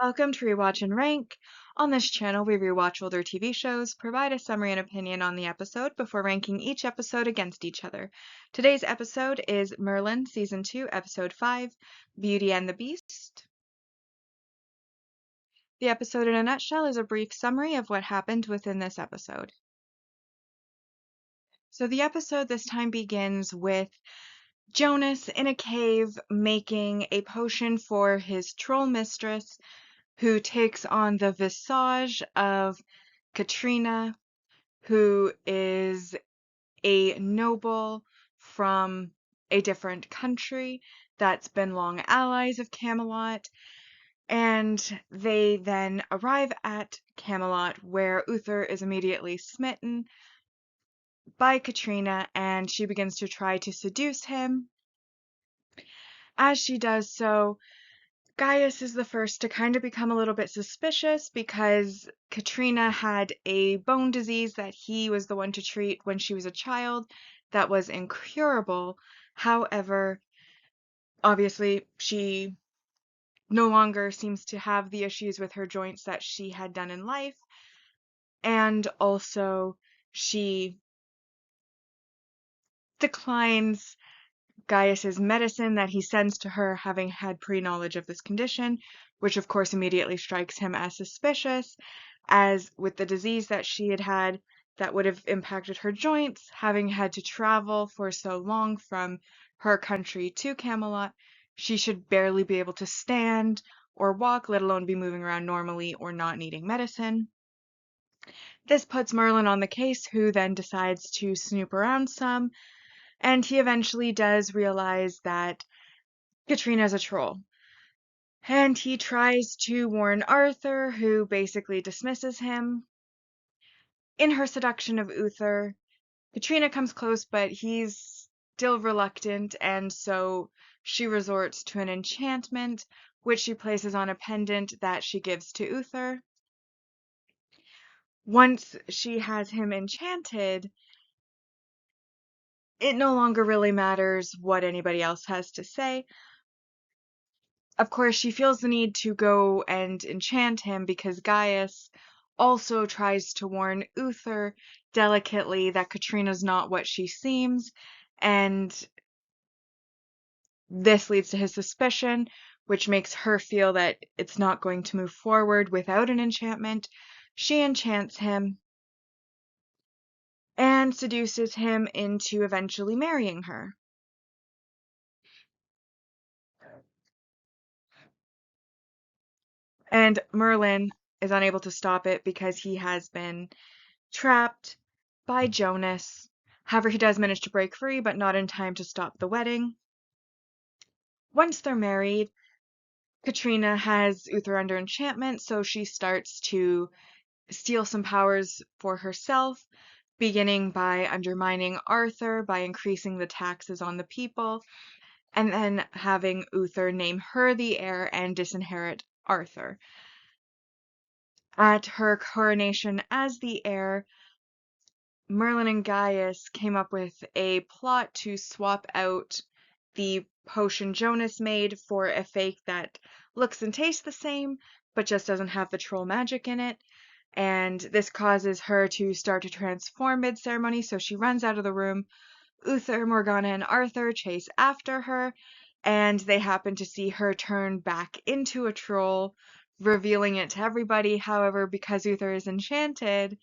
Welcome to Rewatch-and-Rank. On this channel, we rewatch older TV shows, provide a summary and opinion on the episode before ranking each episode against each other. Today's episode is Merlin Season 2, Episode 5, Beauty and the Beast. The episode in a nutshell is a brief summary of what happened within this episode. So the episode this time begins with Jonas in a cave making a potion for his troll mistress, who takes on the visage of Katrina, who is a noble from a different country that's been long allies of Camelot. And they then arrive at Camelot, where Uther is immediately smitten by Katrina, and she begins to try to seduce him. As she does so, Gaius is the first to kind of become a little bit suspicious because Katrina had a bone disease that he was the one to treat when she was a child that was incurable. However, obviously, she no longer seems to have the issues with her joints that she had done in life, and also she declines Gaius's medicine that he sends to her, having had pre-knowledge of this condition, which of course immediately strikes him as suspicious, as with the disease that she had had that would have impacted her joints, having had to travel for so long from her country to Camelot, she should barely be able to stand or walk, let alone be moving around normally or not needing medicine. This puts Merlin on the case, who then decides to snoop around some, and he eventually does realize that Katrina's a troll. And he tries to warn Arthur, who basically dismisses him. In her seduction of Uther, Katrina comes close, but he's still reluctant, and so she resorts to an enchantment, which she places on a pendant that she gives to Uther. Once she has him enchanted, it no longer really matters what anybody else has to say. Of course, she feels the need to go and enchant him because Gaius also tries to warn Uther delicately that Katrina's not what she seems, and this leads to his suspicion, which makes her feel that it's not going to move forward without an enchantment. She enchants him and seduces him into eventually marrying her. And Merlin is unable to stop it because he has been trapped by Jonas. However, he does manage to break free, but not in time to stop the wedding. Once they're married, Katrina has Uther under enchantment, so she starts to steal some powers for herself, beginning by undermining Arthur by increasing the taxes on the people, and then having Uther name her the heir and disinherit Arthur. At her coronation as the heir, Merlin and Gaius came up with a plot to swap out the potion Jonas made for a fake that looks and tastes the same, but just doesn't have the troll magic in it. And this causes her to start to transform mid-ceremony, so she runs out of the room. Uther, Morgana, and Arthur chase after her, and they happen to see her turn back into a troll, revealing it to everybody. However, because Uther is enchanted,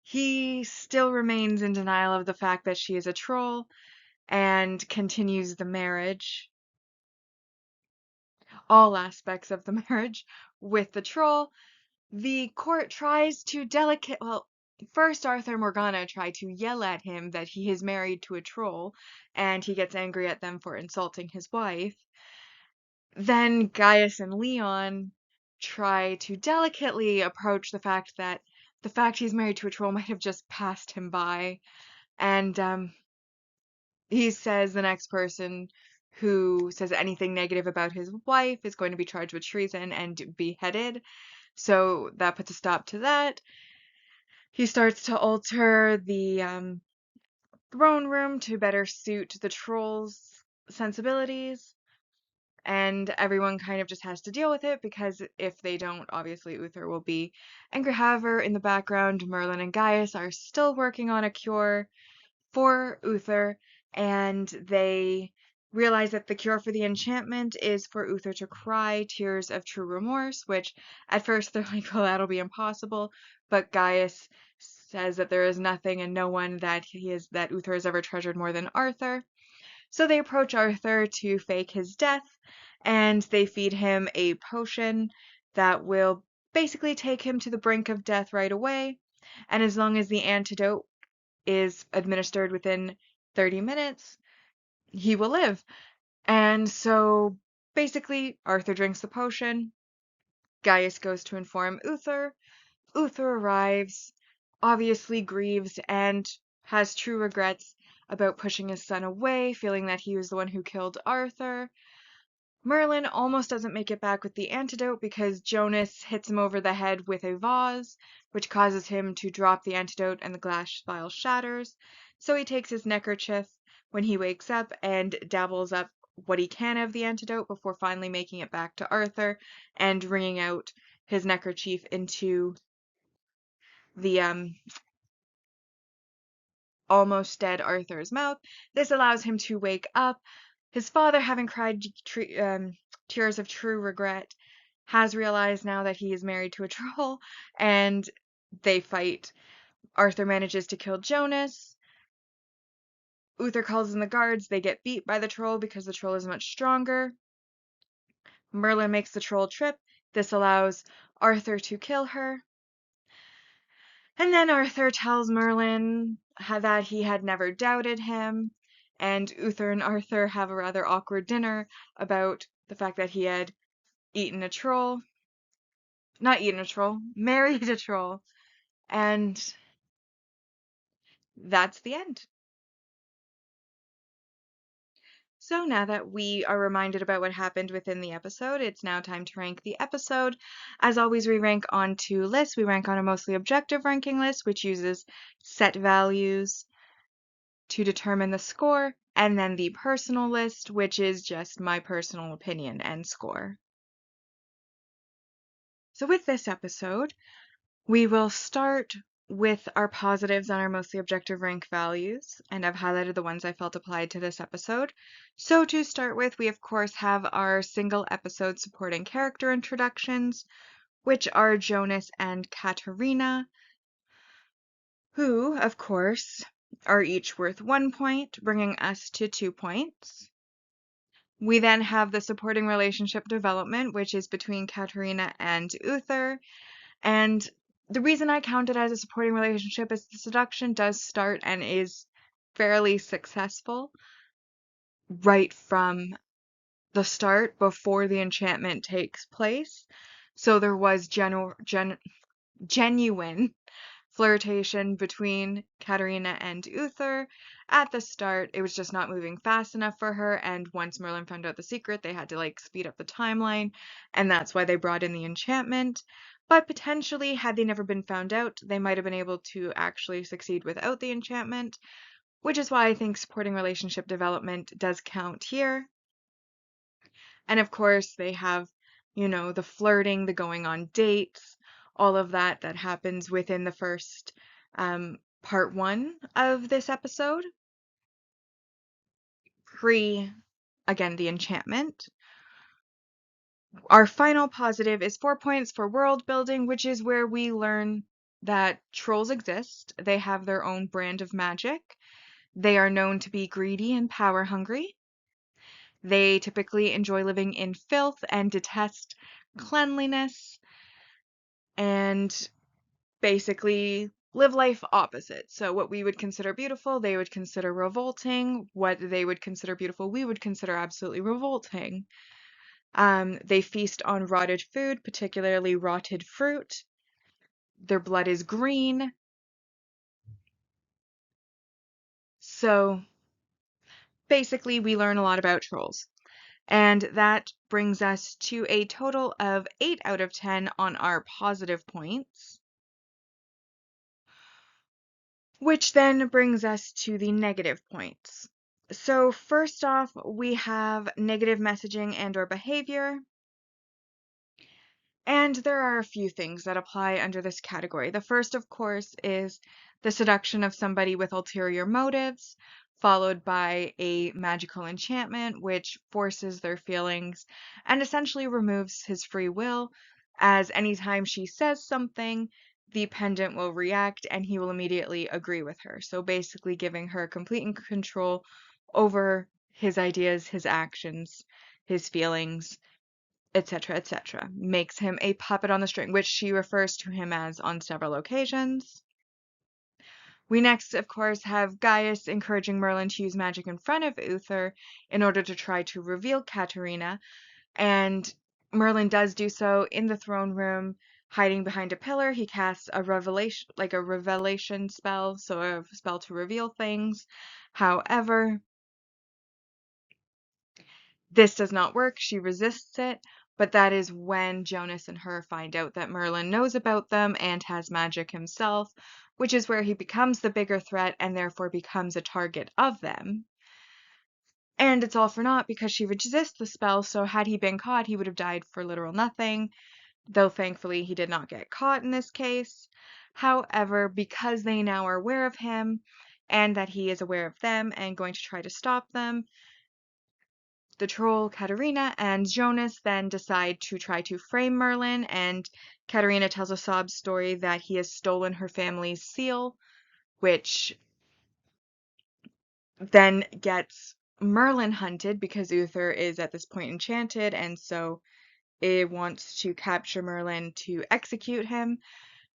he still remains in denial of the fact that she is a troll and continues the marriage, all aspects of the marriage, with the troll. The court tries to first Arthur and Morgana try to yell at him that he is married to a troll, and he gets angry at them for insulting his wife. Then Gaius and Leon try to delicately approach the fact that the fact he's married to a troll might have just passed him by, and he says the next person who says anything negative about his wife is going to be charged with treason and beheaded. So that puts a stop to that. He starts to alter the throne room to better suit the troll's sensibilities. and everyone kind of just has to deal with it because if they don't, obviously Uther will be angry. However, in the background, Merlin and Gaius are still working on a cure for Uther, and they realize that the cure for the enchantment is for Uther to cry tears of true remorse, which at first they're like, well, that'll be impossible, but Gaius says that there is nothing and no one that Uther has ever treasured more than Arthur. So they approach Arthur to fake his death, and they feed him a potion that will basically take him to the brink of death right away. And as long as the antidote is administered within 30 minutes, he will live. And so basically, Arthur drinks the potion. Gaius goes to inform Uther. Uther arrives, obviously grieves, and has true regrets about pushing his son away, feeling that he was the one who killed Arthur. Merlin almost doesn't make it back with the antidote because Jonas hits him over the head with a vase, which causes him to drop the antidote and the glass vial shatters. So he takes his neckerchief when he wakes up and dabbles up what he can of the antidote before finally making it back to Arthur and wringing out his neckerchief into the almost dead Arthur's mouth. This allows him to wake up. His father, having cried tears of true regret, has realized now that he is married to a troll, and they fight. Arthur manages to kill Jonas. Uther calls in the guards. They get beat by the troll because the troll is much stronger. Merlin makes the troll trip. This allows Arthur to kill her. And then Arthur tells Merlin that he had never doubted him, and Uther and Arthur have a rather awkward dinner about the fact that he had eaten a troll. Not eaten a troll, married a troll. And that's the end. So now that we are reminded about what happened within the episode, it's now time to rank the episode. As always, we rank on two lists. We rank on a mostly objective ranking list, which uses set values to determine the score, and then the personal list, which is just my personal opinion and score. So with this episode, we will start with our positives on our mostly objective rank values, and I've highlighted the ones I felt applied to this episode. So to start with, we of course have our single episode supporting character introductions, which are Jonas and Katerina, who, of course, are each worth 1 point, bringing us to 2 points. We then have the supporting relationship development, which is between Katerina and Uther. And the reason I count it as a supporting relationship is the seduction does start and is fairly successful right from the start before the enchantment takes place. So there was genuine flirtation between Katerina and Uther. At the start, it was just not moving fast enough for her, and once Merlin found out the secret, they had to like speed up the timeline, and that's why they brought in the enchantment. But potentially, had they never been found out, they might have been able to actually succeed without the enchantment, which is why I think supporting relationship development does count here. And of course, they have, the flirting, the going on dates, all of that that happens within the first part one of this episode. Again, the enchantment. Our final positive is 4 points for world building, which is where we learn that trolls exist. They have their own brand of magic. They are known to be greedy and power hungry. They typically enjoy living in filth and detest cleanliness and basically live life opposite. So what we would consider beautiful, they would consider revolting. What they would consider beautiful, we would consider absolutely revolting. They feast on rotted food, particularly rotted fruit. Their blood is green. So basically, we learn a lot about trolls. And that brings us to a total of 8 out of 10 on our positive points. Which then brings us to the negative points. So first off, we have negative messaging and or behavior. And there are a few things that apply under this category. The first, of course, is the seduction of somebody with ulterior motives, followed by a magical enchantment, which forces their feelings and essentially removes his free will, as anytime she says something, the pendant will react and he will immediately agree with her. So basically giving her complete control over his ideas, his actions, his feelings, etc., etc., makes him a puppet on the string, which she refers to him as on several occasions. We next, of course, have Gaius encouraging Merlin to use magic in front of Uther in order to try to reveal Katerina, and Merlin does do so in the throne room, hiding behind a pillar. He casts a revelation spell, so a spell to reveal things. However, this does not work. She resists it, but that is when Jonas and her find out that Merlin knows about them and has magic himself, which is where he becomes the bigger threat and therefore becomes a target of them. And it's all for naught because she resists the spell, so had he been caught, he would have died for literal nothing, though thankfully he did not get caught in this case. However, because they now are aware of him and that he is aware of them and going to try to stop them, the troll Katerina and Jonas then decide to try to frame Merlin, and Katerina tells a sob story that he has stolen her family's seal, which then gets Merlin hunted because Uther is at this point enchanted, and so it wants to capture Merlin to execute him.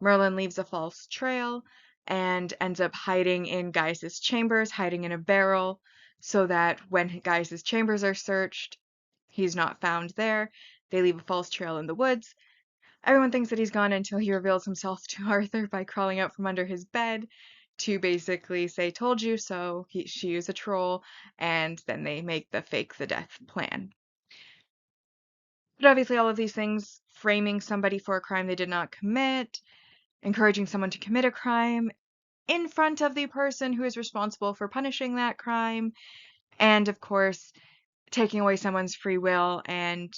Merlin leaves a false trail and ends up hiding in Gaius's chambers, hiding in a barrel, so that when Gaius's chambers are searched, he's not found there. They leave a false trail in the woods. Everyone thinks that he's gone until he reveals himself to Arthur by crawling out from under his bed to basically say, "Told you so." She is a troll, and then they make the death plan. But obviously, all of these things, framing somebody for a crime they did not commit, encouraging someone to commit a crime in front of the person who is responsible for punishing that crime, and of course, taking away someone's free will and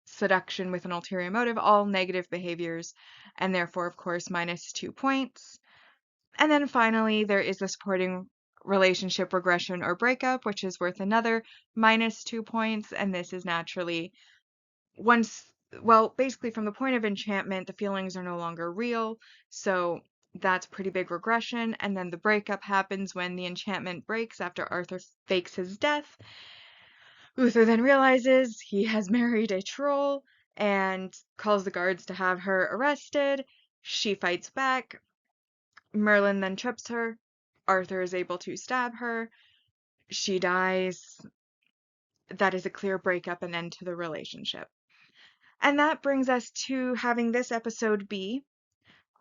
seduction with an ulterior motive, all negative behaviors, and therefore, of course, -2 points. And then finally, there is the supporting relationship regression or breakup, which is worth another -2 points, and this is naturally once, well, basically from the point of enchantment, the feelings are no longer real, so that's pretty big regression, and then the breakup happens when the enchantment breaks after Arthur fakes his death. Uther then realizes he has married a troll and calls the guards to have her arrested. She fights back. Merlin then trips her. Arthur is able to stab her. She dies. That is a clear breakup and end to the relationship. And that brings us to having this episode be,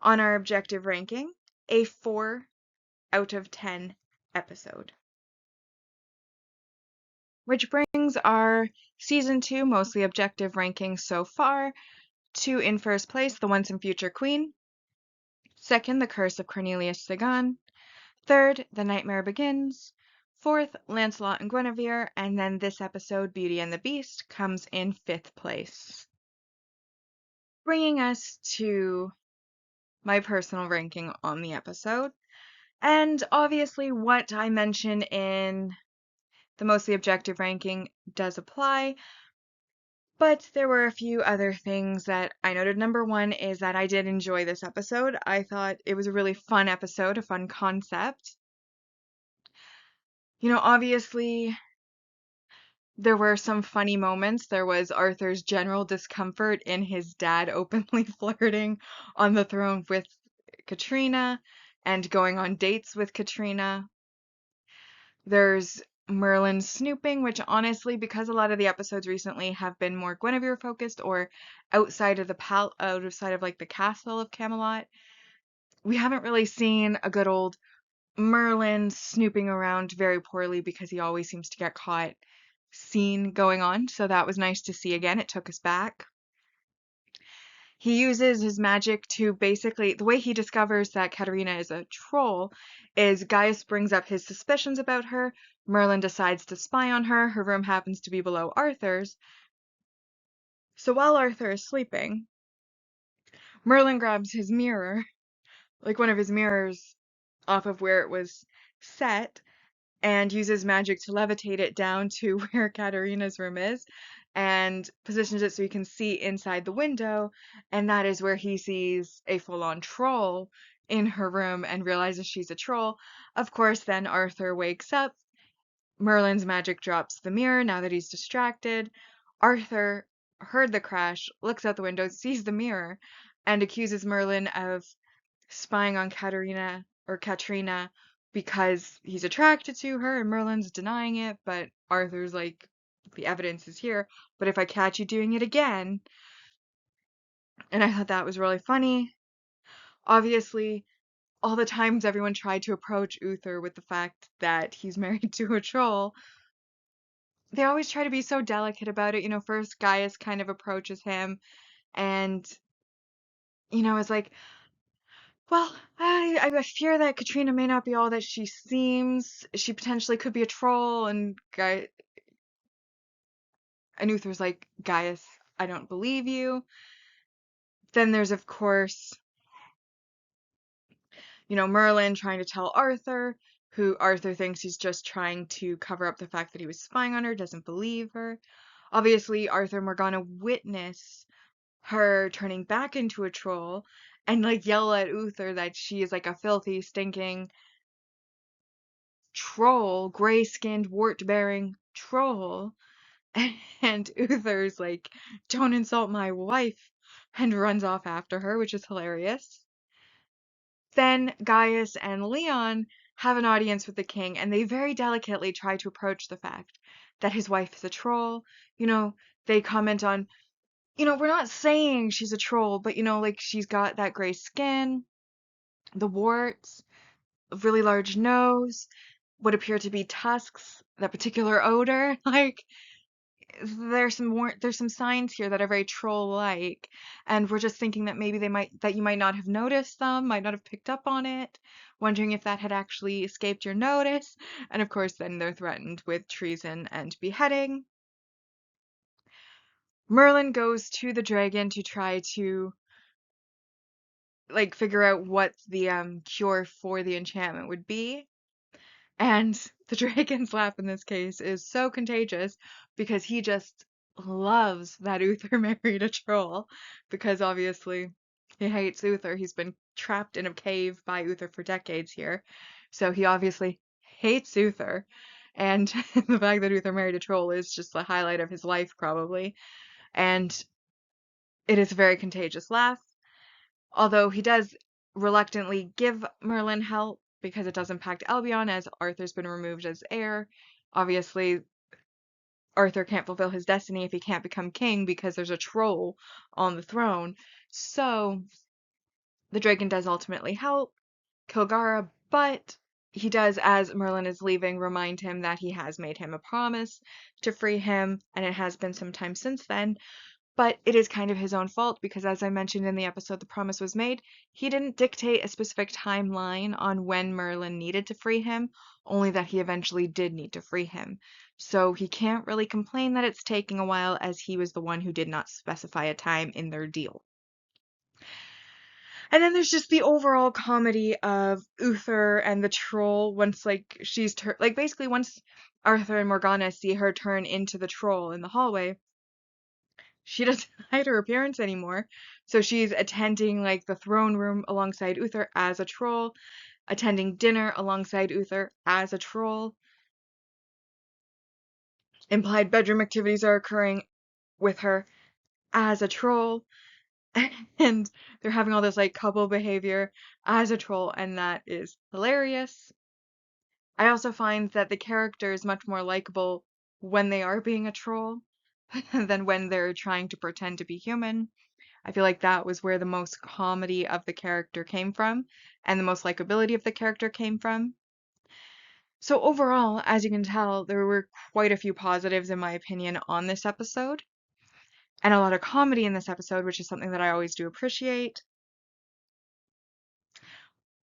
on our objective ranking, a 4 out of 10 episode. Which brings our season 2 mostly objective ranking so far to, in first place, The Once and Future Queen. Second, The Curse of Cornelius Sagan. Third, The Nightmare Begins. Fourth, Lancelot and Guinevere. And then this episode, Beauty and the Beast, comes in 5th place. Bringing us to my personal ranking on the episode. And obviously what I mentioned in the mostly objective ranking does apply, but there were a few other things that I noted. Number one is that I did enjoy this episode. I thought it was a really fun episode, a fun concept. You know, obviously there were some funny moments. There was Arthur's general discomfort in his dad openly flirting on the throne with Katrina and going on dates with Katrina. There's Merlin snooping, which honestly, because a lot of the episodes recently have been more Guinevere focused or outside of like the castle of Camelot, we haven't really seen a good old Merlin snooping around very poorly because he always seems to get caught scene going on. So that was nice to see again. It took us back. He uses his magic to basically, the way he discovers that Katerina is a troll is Gaius brings up his suspicions about her. Merlin decides to spy on her. Her room happens to be below Arthur's. So while Arthur is sleeping, Merlin grabs his mirror, like one of his mirrors off of where it was set, and uses magic to levitate it down to where Katerina's room is and positions it so he can see inside the window. And that is where he sees a full-on troll in her room and realizes she's a troll. Of course, then Arthur wakes up. Merlin's magic drops the mirror now that he's distracted. Arthur heard the crash, looks out the window, sees the mirror, and accuses Merlin of spying on Katrina because he's attracted to her, and Merlin's denying it, but Arthur's like, the evidence is here, but if I catch you doing it again. And I thought that was really funny. Obviously, all the times everyone tried to approach Uther with the fact that he's married to a troll, they always try to be so delicate about it. First Gaius kind of approaches him and, is like, well, I fear that Katrina may not be all that she seems. She potentially could be a troll. And Uther's like, Gaius, I don't believe you. Then there's, of course, Merlin trying to tell Arthur, who Arthur thinks he's just trying to cover up the fact that he was spying on her, doesn't believe her. Obviously, Arthur and Morgana witness her turning back into a troll and like yell at Uther that she is like a filthy, stinking troll, gray-skinned, wart-bearing troll. And Uther's like, don't insult my wife, and runs off after her, which is hilarious. Then Gaius and Leon have an audience with the king, and they very delicately try to approach the fact that his wife is a troll. They comment on, we're not saying she's a troll, but, like she's got that gray skin, the warts, a really large nose, what appear to be tusks, that particular odor. Like, there's some signs here that are very troll-like, and we're just thinking that maybe that you might not have noticed them, might not have picked up on it, wondering if that had actually escaped your notice. And of course, then they're threatened with treason and beheading. Merlin goes to the dragon to try to like figure out what the cure for the enchantment would be. And the dragon's laugh in this case is so contagious because he just loves that Uther married a troll, because obviously he hates Uther. He's been trapped in a cave by Uther for decades here. So he obviously hates Uther. And the fact that Uther married a troll is just the highlight of his life, probably. And it is a very contagious laugh. Although he does reluctantly give Merlin help because it does impact Albion, as Arthur's been removed as heir. Obviously, Arthur can't fulfill his destiny if he can't become king because there's a troll on the throne. So the dragon does ultimately help Kilgara, but he does, as Merlin is leaving, remind him that he has made him a promise to free him, and it has been some time since then. But it is kind of his own fault because, as I mentioned in the episode the promise was made, he didn't dictate a specific timeline on when Merlin needed to free him, only that he eventually did need to free him. So he can't really complain that it's taking a while, as he was the one who did not specify a time in their deal. And then there's just the overall comedy of Uther and the troll once basically once Arthur and Morgana see her turn into the troll in the hallway, she doesn't hide her appearance anymore. So she's attending like the throne room alongside Uther as a troll, attending dinner alongside Uther as a troll. Implied bedroom activities are occurring with her as a troll. And they're having all this like couple behavior as a troll, and that is hilarious. I also find that the character is much more likable when they are being a troll than when they're trying to pretend to be human. I feel like that was where the most comedy of the character came from, and the most likability of the character came from. So overall, as you can tell, there were quite a few positives in my opinion on this episode. and a lot of comedy in this episode, which is something that I always do appreciate.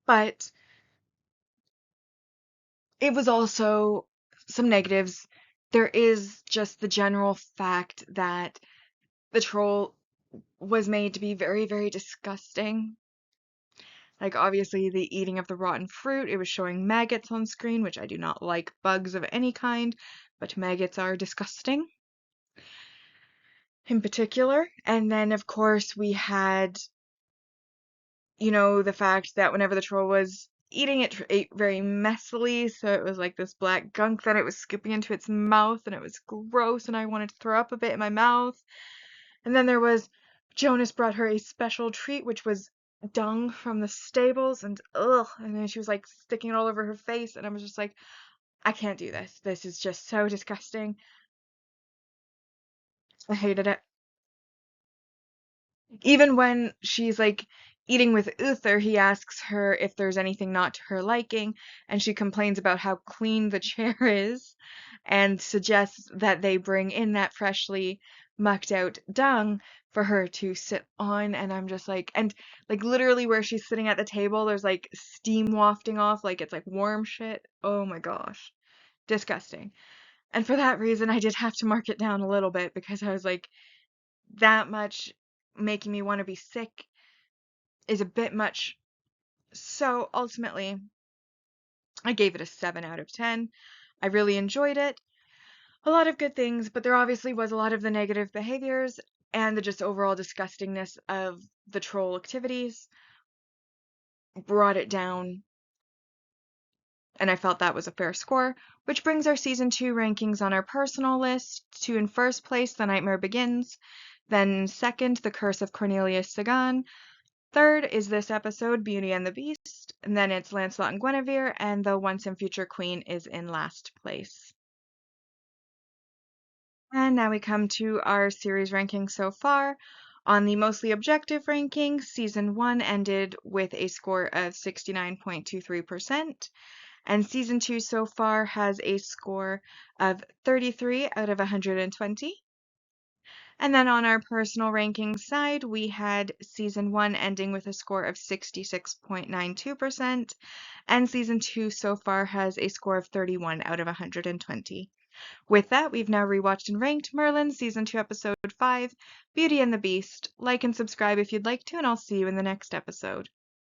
But it was also some negatives. There is just the general fact that the troll was made to be very, very disgusting. Like, obviously, the eating of the rotten fruit, it was showing maggots on screen, which I do not like bugs of any kind, but maggots are disgusting in particular. And then, of course, we had, the fact that whenever the troll was eating, it ate very messily, so it was like this black gunk that it was scooping into its mouth, and it was gross, and I wanted to throw up a bit in my mouth. And then there was Jonas brought her a special treat, which was dung from the stables, and ugh, and then she was like sticking it all over her face, and I was just like, I can't do this. This is just so disgusting. I hated it. Even when she's like eating with Uther, he asks her if there's anything not to her liking, and she complains about how clean the chair is and suggests that they bring in that freshly mucked out dung for her to sit on. And I'm just like, and like literally where she's sitting at the table, there's like steam wafting off, like it's like warm shit. Oh my gosh, disgusting. And for that reason, I did have to mark it down a little bit because I was like, that much making me want to be sick is a bit much. So ultimately, I gave it a 7 out of 10. I really enjoyed it. A lot of good things, but there obviously was a lot of the negative behaviors and the just overall disgustingness of the troll activities brought it down, and I felt that was a fair score, which brings our season 2 rankings on our personal list to in first place The Nightmare Begins, then second The Curse of Cornelius Sagan, third is this episode, Beauty and the Beast, and then it's Lancelot and Guinevere, and the Once and Future Queen is in last place. And now we come to our series ranking so far. On the mostly objective ranking, season 1 ended with a score of 69.23%, and season 2 so far has a score of 33 out of 120. And then on our personal rankings side, we had season 1 ending with a score of 66.92%, and season 2 so far has a score of 31 out of 120. With that, we've now rewatched and ranked Merlin season 2 episode 5, Beauty and the Beast. Like and subscribe if you'd like to, and I'll see you in the next episode.